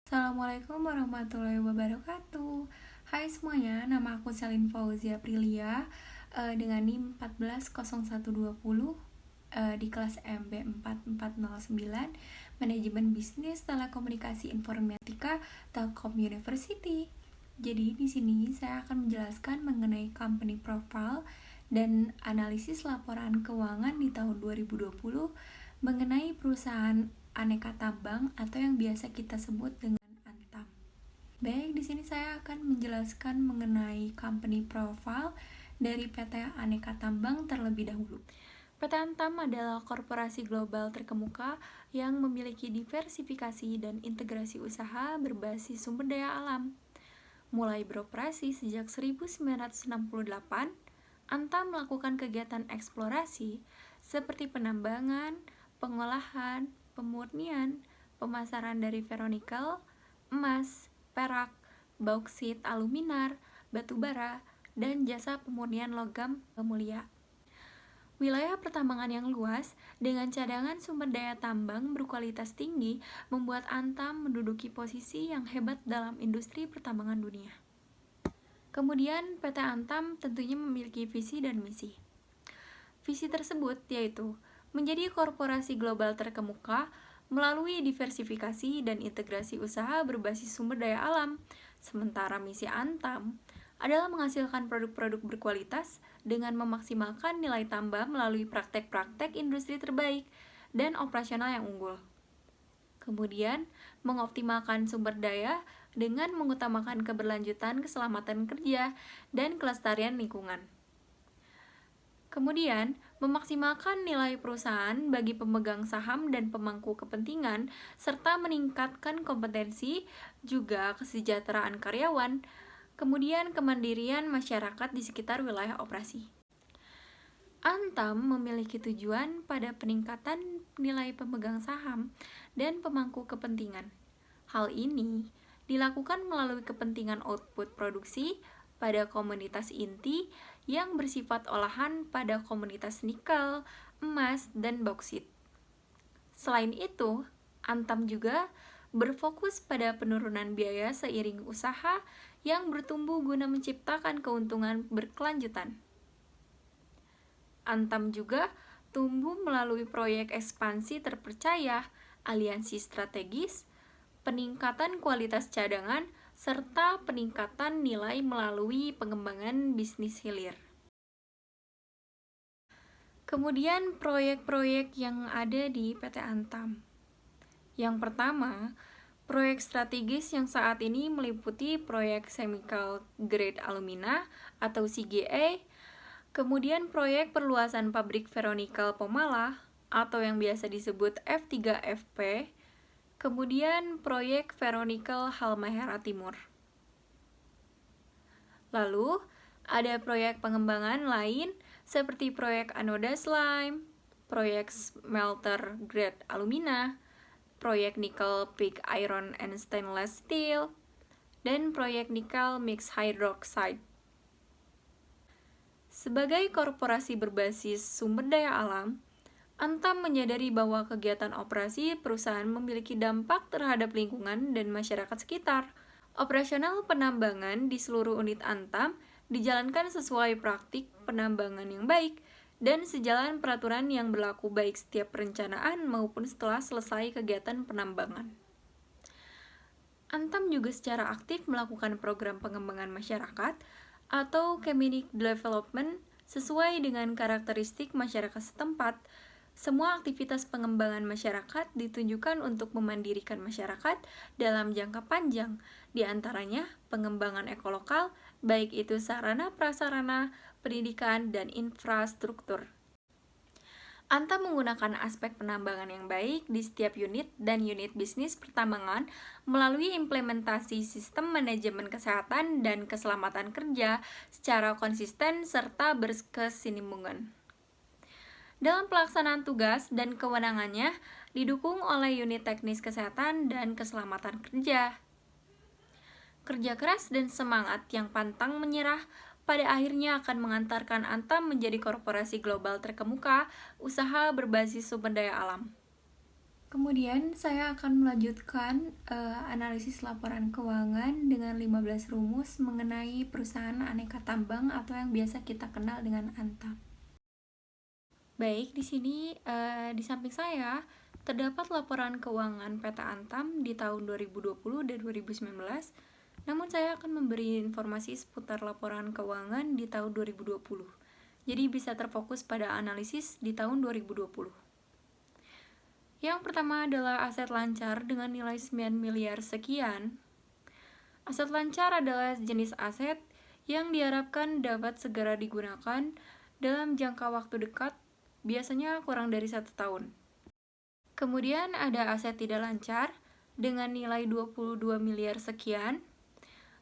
Assalamualaikum warahmatullahi wabarakatuh. Hai semuanya, nama aku Selin Fauzia Prilia dengan NIM 140120 di kelas MB 4409 Manajemen Bisnis Telekomunikasi Informatika Telkom University. Jadi di sini saya akan menjelaskan mengenai company profile dan analisis laporan keuangan di tahun 2020 mengenai perusahaan aneka tambang atau yang biasa kita sebut dengan Antam. Baik, di sini saya akan menjelaskan mengenai company profile dari PT Aneka Tambang terlebih dahulu. PT Antam adalah korporasi global terkemuka yang memiliki diversifikasi dan integrasi usaha berbasis sumber daya alam. Mulai beroperasi sejak 1968, Antam melakukan kegiatan eksplorasi seperti penambangan, pengolahan, pemurnian, pemasaran dari ferronikel, emas, perak, bauksit, aluminar, batu bara, dan jasa pemurnian logam mulia. Wilayah pertambangan yang luas dengan cadangan sumber daya tambang berkualitas tinggi membuat Antam menduduki posisi yang hebat dalam industri pertambangan dunia. Kemudian PT Antam tentunya memiliki visi dan misi. Visi tersebut yaitu menjadi korporasi global terkemuka melalui diversifikasi dan integrasi usaha berbasis sumber daya alam. Sementara misi Antam adalah menghasilkan produk-produk berkualitas dengan memaksimalkan nilai tambah melalui praktek-praktek industri terbaik dan operasional yang unggul. Kemudian, mengoptimalkan sumber daya dengan mengutamakan keberlanjutan keselamatan kerja dan kelestarian lingkungan. Kemudian, memaksimalkan nilai perusahaan bagi pemegang saham dan pemangku kepentingan, serta meningkatkan kompetensi, juga kesejahteraan karyawan, kemudian kemandirian masyarakat di sekitar wilayah operasi. Antam memiliki tujuan pada peningkatan nilai pemegang saham dan pemangku kepentingan. Hal ini dilakukan melalui kepentingan output produksi pada komunitas inti yang bersifat olahan pada komunitas nikel, emas, dan bauksit. Selain itu, Antam juga berfokus pada penurunan biaya seiring usaha yang bertumbuh guna menciptakan keuntungan berkelanjutan. Antam juga tumbuh melalui proyek ekspansi terpercaya, aliansi strategis, peningkatan kualitas cadangan, serta peningkatan nilai melalui pengembangan bisnis hilir. Kemudian proyek-proyek yang ada di PT Antam. Yang pertama, proyek strategis yang saat ini meliputi proyek Chemical Grade Alumina atau CGA, kemudian proyek perluasan pabrik ferronikel Pomala atau yang biasa disebut F3FP, kemudian proyek ferronikel Halmahera Timur. Lalu, ada proyek pengembangan lain seperti proyek anoda slime, proyek smelter grade alumina, proyek nickel pig iron and stainless steel, dan proyek nickel mixed hydroxide. Sebagai korporasi berbasis sumber daya alam, Antam menyadari bahwa kegiatan operasi perusahaan memiliki dampak terhadap lingkungan dan masyarakat sekitar. Operasional penambangan di seluruh unit Antam dijalankan sesuai praktik penambangan yang baik dan sejalan peraturan yang berlaku baik setiap perencanaan maupun setelah selesai kegiatan penambangan. Antam juga secara aktif melakukan program pengembangan masyarakat atau community development sesuai dengan karakteristik masyarakat setempat. Semua aktivitas pengembangan masyarakat ditunjukkan untuk memandirikan masyarakat dalam jangka panjang, di antaranya pengembangan ekolokal, baik itu sarana prasarana, pendidikan, dan infrastruktur. Antam menggunakan aspek penambangan yang baik di setiap unit dan unit bisnis pertambangan melalui implementasi sistem manajemen kesehatan dan keselamatan kerja secara konsisten serta berkesinambungan. Dalam pelaksanaan tugas dan kewenangannya didukung oleh unit teknis kesehatan dan keselamatan kerja. Kerja keras dan semangat yang pantang menyerah pada akhirnya akan mengantarkan Antam menjadi korporasi global terkemuka, usaha berbasis sumber daya alam. Kemudian saya akan melanjutkan analisis laporan keuangan dengan 15 rumus mengenai perusahaan aneka tambang atau yang biasa kita kenal dengan Antam. Baik, di sini di samping saya terdapat laporan keuangan PT Antam di tahun 2020 dan 2019. Namun saya akan memberi informasi seputar laporan keuangan di tahun 2020. Jadi bisa terfokus pada analisis di tahun 2020. Yang pertama adalah aset lancar dengan nilai 9 miliar sekian. Aset lancar adalah jenis aset yang diharapkan dapat segera digunakan dalam jangka waktu dekat, biasanya kurang dari 1 tahun. Kemudian ada aset tidak lancar dengan nilai 22 miliar sekian,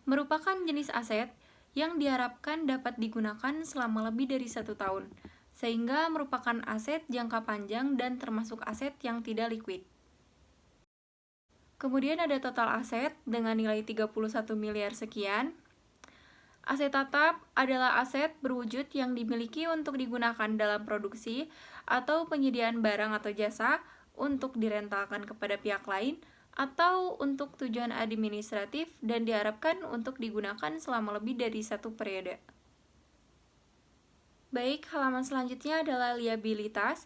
merupakan jenis aset yang diharapkan dapat digunakan selama lebih dari 1 tahun, sehingga merupakan aset jangka panjang dan termasuk aset yang tidak liquid. Kemudian ada total aset dengan nilai 31 miliar sekian. Aset tetap adalah aset berwujud yang dimiliki untuk digunakan dalam produksi atau penyediaan barang atau jasa untuk direntalkan kepada pihak lain atau untuk tujuan administratif dan diharapkan untuk digunakan selama lebih dari 1 periode. Baik, halaman selanjutnya adalah liabilitas.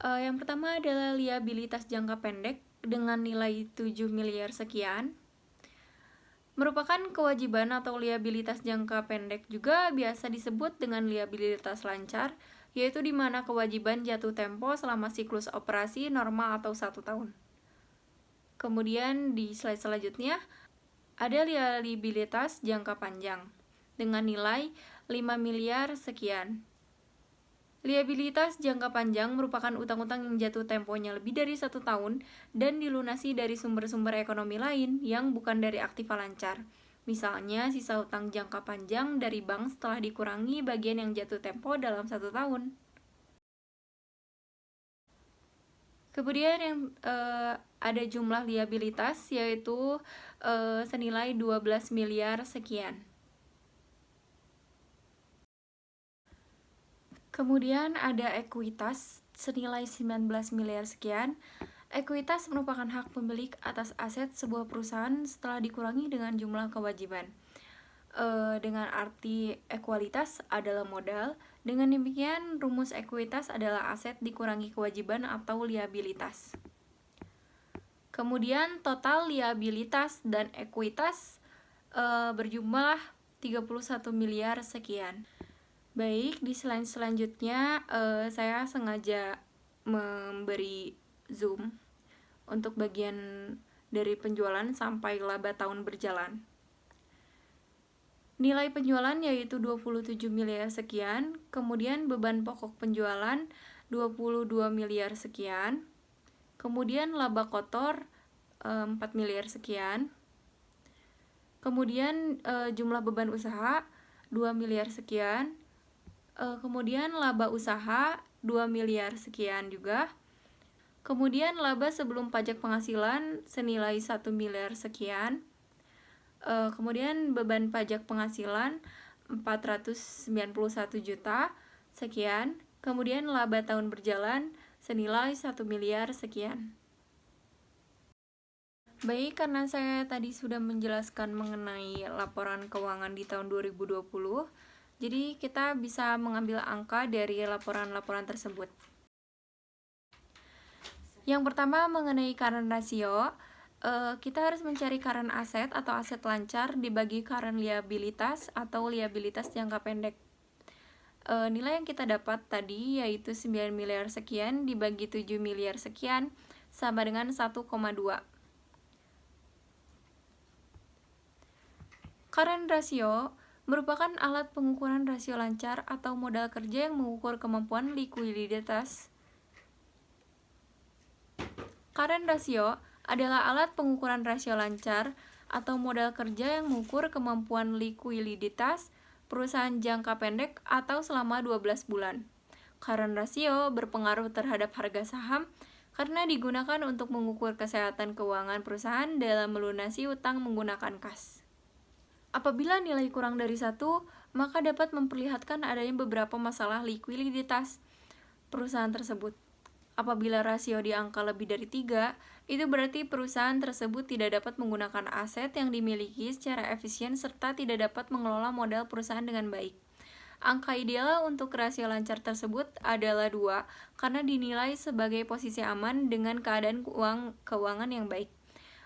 Yang pertama adalah liabilitas jangka pendek dengan nilai 7 miliar sekian. Merupakan kewajiban atau liabilitas jangka pendek juga biasa disebut dengan liabilitas lancar, yaitu di mana kewajiban jatuh tempo selama siklus operasi normal atau 1 tahun. Kemudian di slide selanjutnya ada liabilitas jangka panjang dengan nilai 5 miliar sekian. Liabilitas jangka panjang merupakan utang-utang yang jatuh temponya lebih dari 1 tahun dan dilunasi dari sumber-sumber ekonomi lain yang bukan dari aktiva lancar. Misalnya, sisa utang jangka panjang dari bank setelah dikurangi bagian yang jatuh tempo dalam 1 tahun. Kemudian yang ada jumlah liabilitas yaitu senilai 12 miliar sekian. Kemudian ada ekuitas senilai 19 miliar sekian. Ekuitas merupakan hak pemilik atas aset sebuah perusahaan setelah dikurangi dengan jumlah kewajiban. Dengan arti ekualitas adalah modal. Dengan demikian, rumus ekuitas adalah aset dikurangi kewajiban atau liabilitas. Kemudian total liabilitas dan ekuitas berjumlah 31 miliar sekian. Baik, di slide selanjutnya saya sengaja memberi zoom untuk bagian dari penjualan sampai laba tahun berjalan. Nilai penjualan yaitu 27 miliar sekian, kemudian beban pokok penjualan 22 miliar sekian, kemudian laba kotor 4 miliar sekian, kemudian jumlah beban usaha 2 miliar sekian, kemudian laba usaha 2 miliar sekian juga. Kemudian laba sebelum pajak penghasilan senilai 1 miliar sekian. Kemudian beban pajak penghasilan 491 juta sekian. Kemudian laba tahun berjalan senilai 1 miliar sekian. Baik, karena saya tadi sudah menjelaskan mengenai laporan keuangan di tahun 2020, jadi kita bisa mengambil angka dari laporan-laporan tersebut. Yang pertama mengenai current ratio, kita harus mencari current asset atau aset lancar dibagi current liabilitas atau liabilitas jangka pendek. Nilai yang kita dapat tadi yaitu 9 miliar sekian dibagi 7 miliar sekian sama dengan 1,2. Current ratio merupakan alat pengukuran rasio lancar atau modal kerja yang mengukur kemampuan likuiditas. Current ratio adalah alat pengukuran rasio lancar atau modal kerja yang mengukur kemampuan likuiditas perusahaan jangka pendek atau selama 12 bulan. Current ratio berpengaruh terhadap harga saham karena digunakan untuk mengukur kesehatan keuangan perusahaan dalam melunasi utang menggunakan kas. Apabila nilai kurang dari 1, maka dapat memperlihatkan adanya beberapa masalah likuiditas perusahaan tersebut. Apabila rasio di angka lebih dari 3, itu berarti perusahaan tersebut tidak dapat menggunakan aset yang dimiliki secara efisien serta tidak dapat mengelola modal perusahaan dengan baik. Angka ideal untuk rasio lancar tersebut adalah 2 karena dinilai sebagai posisi aman dengan keadaan keuangan yang baik.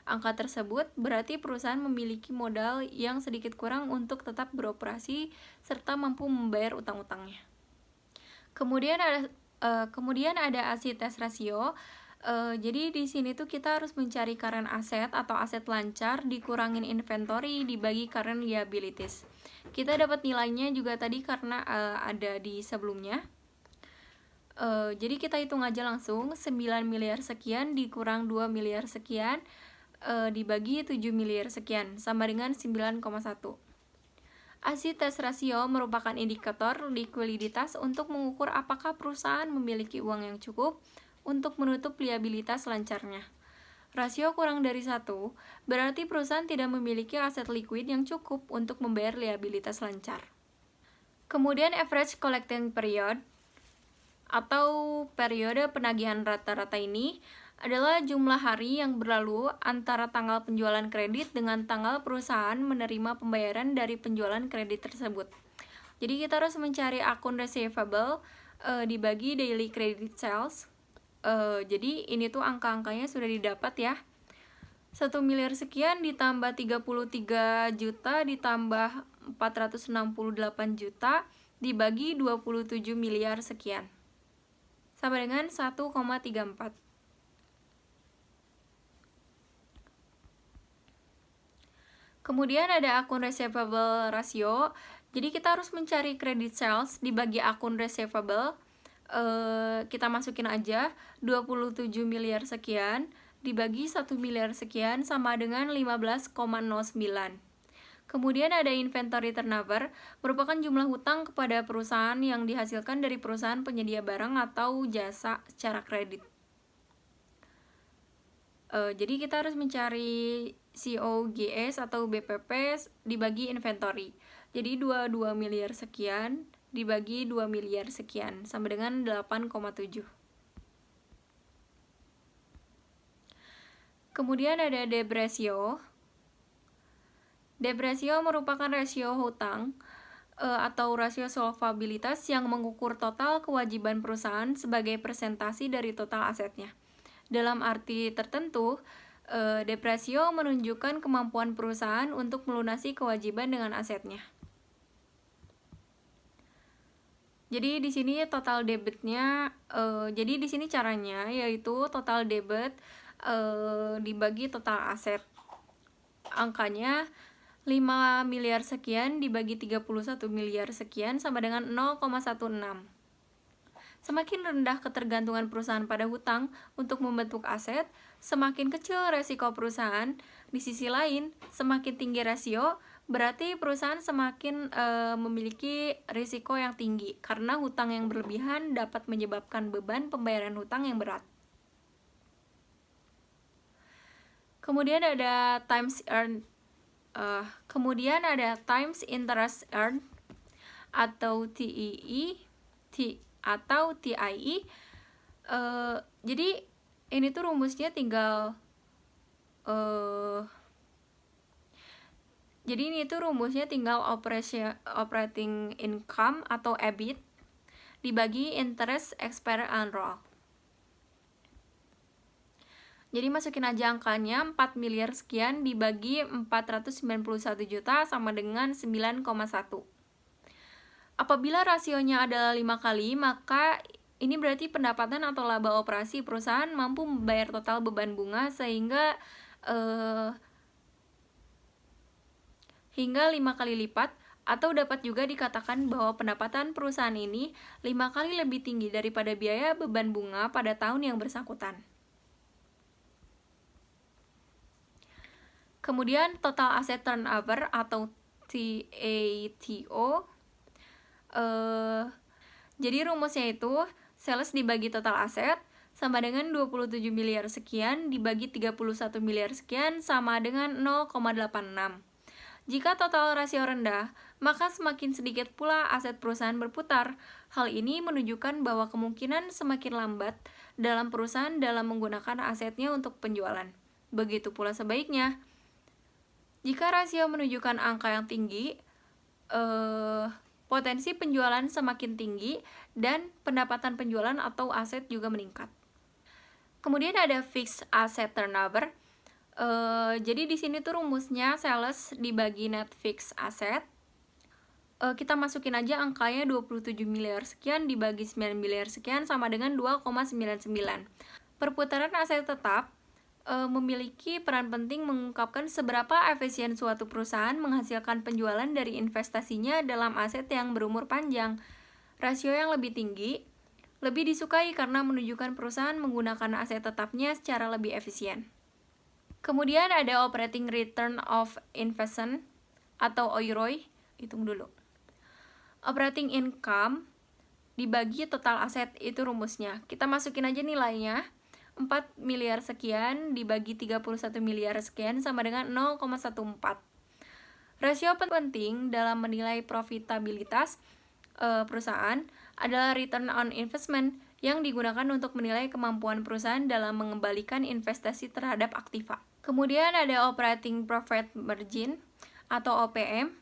Angka tersebut berarti perusahaan memiliki modal yang sedikit kurang untuk tetap beroperasi serta mampu membayar utang-utangnya. Kemudian ada asset rasio. Jadi di sini tuh kita harus mencari current asset atau aset lancar dikurangin inventory dibagi current liabilities. Kita dapat nilainya juga tadi karena ada di sebelumnya. Jadi kita hitung aja langsung 9 miliar sekian dikurang 2 miliar sekian dibagi 7 miliar sekian sama dengan 9,1. Asset rasio merupakan indikator likuiditas untuk mengukur apakah perusahaan memiliki uang yang cukup untuk menutup liabilitas lancarnya. Rasio kurang dari 1 berarti perusahaan tidak memiliki aset likuid yang cukup untuk membayar liabilitas lancar. Kemudian average collecting period atau periode penagihan rata-rata ini adalah jumlah hari yang berlalu antara tanggal penjualan kredit dengan tanggal perusahaan menerima pembayaran dari penjualan kredit tersebut. Jadi kita harus mencari akun receivable dibagi daily credit sales. Jadi ini tuh angka-angkanya sudah didapat ya. 1 miliar sekian ditambah 33 juta ditambah 468 juta dibagi 27 miliar sekian. Sama dengan 1,34. Kemudian ada akun receivable ratio. Jadi kita harus mencari credit sales dibagi akun receivable. Kita masukin aja 27 miliar sekian dibagi 1 miliar sekian sama dengan 15,09. Kemudian ada inventory turnover, merupakan jumlah hutang kepada perusahaan yang dihasilkan dari perusahaan penyedia barang atau jasa secara kredit. Jadi kita harus mencari COGS atau BPP dibagi inventory. Jadi 22 miliar sekian dibagi 2 miliar sekian sama dengan 8,7. Kemudian ada debt ratio. Debt ratio merupakan rasio hutang atau rasio solvabilitas yang mengukur total kewajiban perusahaan sebagai persentase dari total asetnya. Dalam arti tertentu, debt ratio menunjukkan kemampuan perusahaan untuk melunasi kewajiban dengan asetnya. Jadi di sini total debitnya, jadi di sini caranya yaitu total debit dibagi total aset. Angkanya 5 miliar sekian dibagi 31 miliar sekian sama dengan 0,16. Semakin rendah ketergantungan perusahaan pada hutang untuk membentuk aset, semakin kecil resiko perusahaan. Di sisi lain, semakin tinggi rasio, berarti perusahaan semakin memiliki risiko yang tinggi karena hutang yang berlebihan dapat menyebabkan beban pembayaran hutang yang berat. Kemudian ada times interest earned atau TIE. Jadi ini tuh rumusnya tinggal operating income atau EBIT dibagi interest expense and roll. Jadi masukin aja angkanya 4 miliar sekian dibagi 491 juta sama dengan 9,1. Apabila rasionya adalah 5 kali, maka ini berarti pendapatan atau laba operasi perusahaan mampu membayar total beban bunga sehingga hingga 5 kali lipat, atau dapat juga dikatakan bahwa pendapatan perusahaan ini 5 kali lebih tinggi daripada biaya beban bunga pada tahun yang bersangkutan. Kemudian total asset turnover atau TATO. Jadi rumusnya itu sales dibagi total aset sama dengan 27 miliar sekian dibagi 31 miliar sekian sama dengan 0,86. Jika total rasio rendah, maka semakin sedikit pula aset perusahaan berputar. Hal ini menunjukkan bahwa kemungkinan semakin lambat dalam perusahaan dalam menggunakan asetnya untuk penjualan. Begitu pula sebaliknya. Jika rasio menunjukkan angka yang tinggi, potensi penjualan semakin tinggi dan pendapatan penjualan atau aset juga meningkat. Kemudian ada fixed asset turnover. Jadi di sini tuh rumusnya sales dibagi net fixed asset. Kita masukin aja angkanya 27 miliar sekian dibagi 9 miliar sekian sama dengan 2,99. Perputaran aset tetap memiliki peran penting mengungkapkan seberapa efisien suatu perusahaan menghasilkan penjualan dari investasinya dalam aset yang berumur panjang. Rasio yang lebih tinggi lebih disukai karena menunjukkan perusahaan menggunakan aset tetapnya secara lebih efisien. Kemudian ada operating return of investment atau OIROI. Hitung dulu. Operating income dibagi total aset, itu rumusnya. Kita masukin aja nilainya. 4 miliar sekian dibagi 31 miliar sekian sama dengan 0,14. Rasio penting dalam menilai profitabilitas perusahaan adalah return on investment yang digunakan untuk menilai kemampuan perusahaan dalam mengembalikan investasi terhadap aktiva. Kemudian ada operating profit margin atau OPM.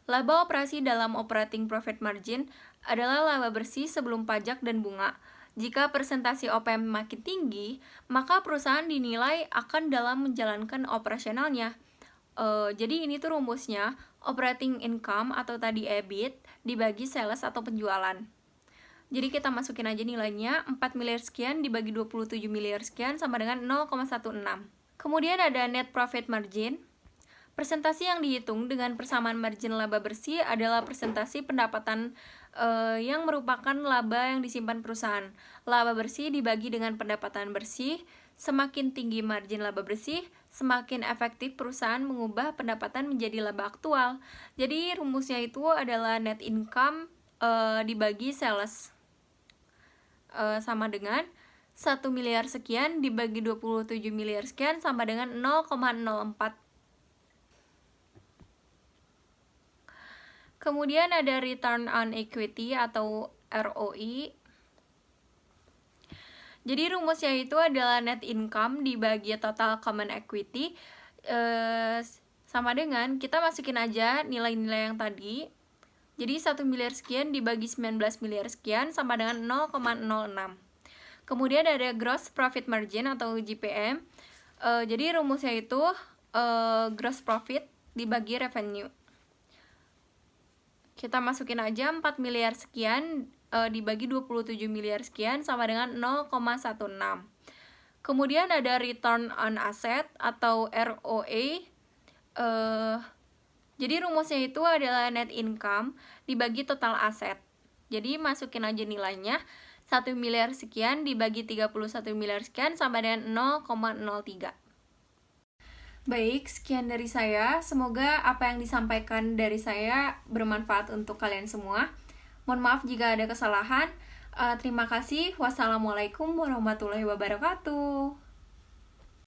Laba operasi dalam operating profit margin adalah laba bersih sebelum pajak dan bunga. Jika persentase OPM makin tinggi, maka perusahaan dinilai akan dalam menjalankan operasionalnya. Jadi ini tuh rumusnya, operating income atau tadi EBIT dibagi sales atau penjualan. Jadi kita masukin aja nilainya, 4 miliar sekian dibagi 27 miliar sekian sama dengan 0,16. Kemudian ada net profit margin. Persentase yang dihitung dengan persamaan margin laba bersih adalah persentase pendapatan yang merupakan laba yang disimpan perusahaan. Laba bersih dibagi dengan pendapatan bersih. Semakin tinggi margin laba bersih, semakin efektif perusahaan mengubah pendapatan menjadi laba aktual. Jadi rumusnya itu adalah net income dibagi sales sama dengan 1 miliar sekian dibagi 27 miliar sekian sama dengan 0,04. Kemudian ada return on equity atau ROE. Jadi rumusnya itu adalah net income dibagi total common equity sama dengan kita masukin aja nilai-nilai yang tadi. Jadi 1 miliar sekian dibagi 19 miliar sekian sama dengan 0,06. Kemudian ada gross profit margin atau GPM. Jadi rumusnya itu gross profit dibagi revenue. Kita masukin aja 4 miliar sekian dibagi 27 miliar sekian sama dengan 0,16. Kemudian ada return on asset atau ROA. Jadi rumusnya itu adalah net income dibagi total aset. Jadi masukin aja nilainya, 1 miliar sekian dibagi 31 miliar sekian sama dengan 0,03. Baik, sekian dari saya. Semoga apa yang disampaikan dari saya bermanfaat untuk kalian semua. Mohon maaf jika ada kesalahan. Terima kasih. Wassalamualaikum warahmatullahi wabarakatuh.